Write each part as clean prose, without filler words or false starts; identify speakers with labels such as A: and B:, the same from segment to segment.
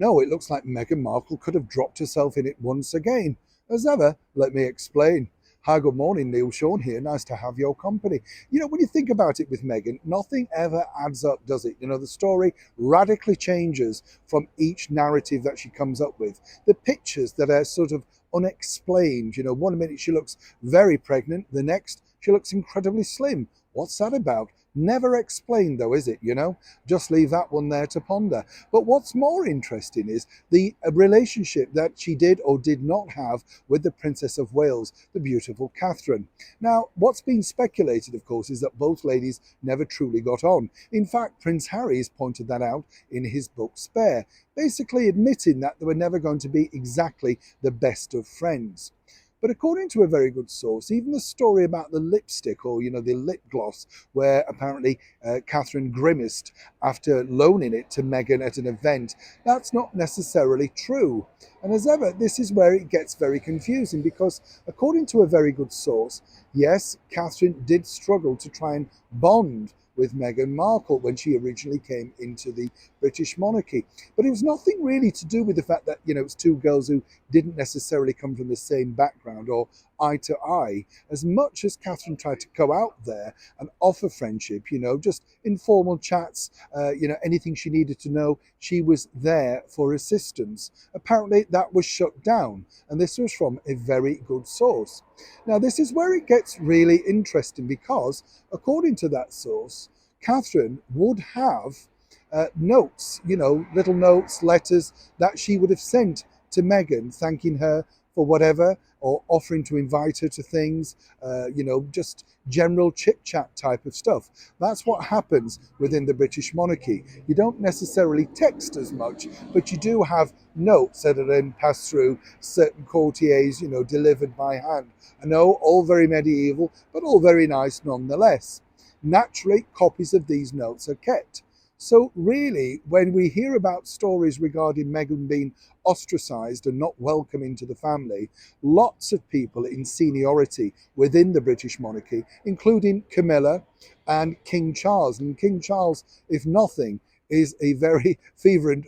A: No, it looks like Meghan Markle could have dropped herself in it once again. As ever, let me explain. Hi, good morning, Neil Sean here. Nice to have your company. When you think about it with Meghan, nothing ever adds up, does it? The story radically changes from each narrative that she comes up with. The pictures that are sort of unexplained. One minute she looks very pregnant, the next she looks incredibly slim. What's that about? Never explained though, is it? Just leave that one there to ponder. But what's more interesting is the relationship that she did or did not have with the Princess of Wales, the beautiful Catherine. Now, what's been speculated, of course, is that both ladies never truly got on. In fact, Prince Harry has pointed that out in his book Spare, basically admitting that they were never going to be exactly the best of friends. But according to a very good source, even the story about the lipstick or, the lip gloss, where apparently Catherine grimaced after loaning it to Meghan at an event, that's not necessarily true. And as ever, this is where it gets very confusing because, according to a very good source, yes, Catherine did struggle to try and bond with Meghan Markle when she originally came into the British monarchy. But it was nothing really to do with the fact that, it's two girls who didn't necessarily come from the same background or eye to eye, as much as Catherine tried to go out there and offer friendship, just informal chats, anything she needed to know, she was there for assistance. Apparently that was shut down, and this was from a very good source. Now, this is where it gets really interesting because, according to that source, Catherine would have notes, little notes, letters that she would have sent to Meghan, thanking her for whatever, or offering to invite her to things, just general chit chat type of stuff. That's what happens within the British monarchy. You don't necessarily text as much, but you do have notes that are then passed through certain courtiers, delivered by hand. I know, all very medieval, but all very nice nonetheless. Naturally, copies of these notes are kept. So really, when we hear about stories regarding Meghan being ostracised and not welcome into the family, lots of people in seniority within the British monarchy, including Camilla and King Charles, and King Charles, if nothing, is a very fervent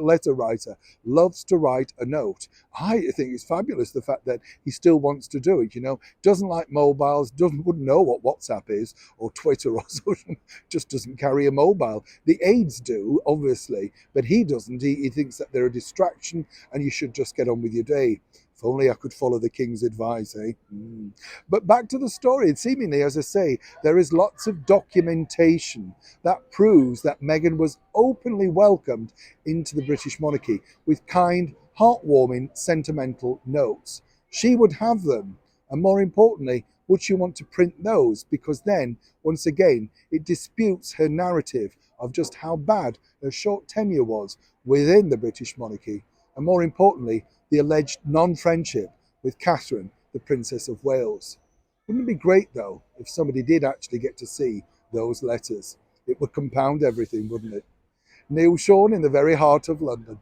A: letter writer, loves to write a note. I think it's fabulous the fact that he still wants to do it, doesn't like mobiles, wouldn't know what WhatsApp is or Twitter or social, just doesn't carry a mobile. The aides do, obviously, but he doesn't. He thinks that they're a distraction and you should just get on with your day. If only I could follow the king's advice, eh? But back to the story, and seemingly, as I say, there is lots of documentation that proves that Meghan was openly welcomed into the British monarchy with kind, heartwarming, sentimental notes. She would have them, and more importantly, would she want to print those? Because then, once again, it disputes her narrative of just how bad her short tenure was within the British monarchy, and more importantly, the alleged non-friendship with Catherine, the Princess of Wales. Wouldn't it be great, though, if somebody did actually get to see those letters? It would compound everything, wouldn't it? Neil Sean in the very heart of London.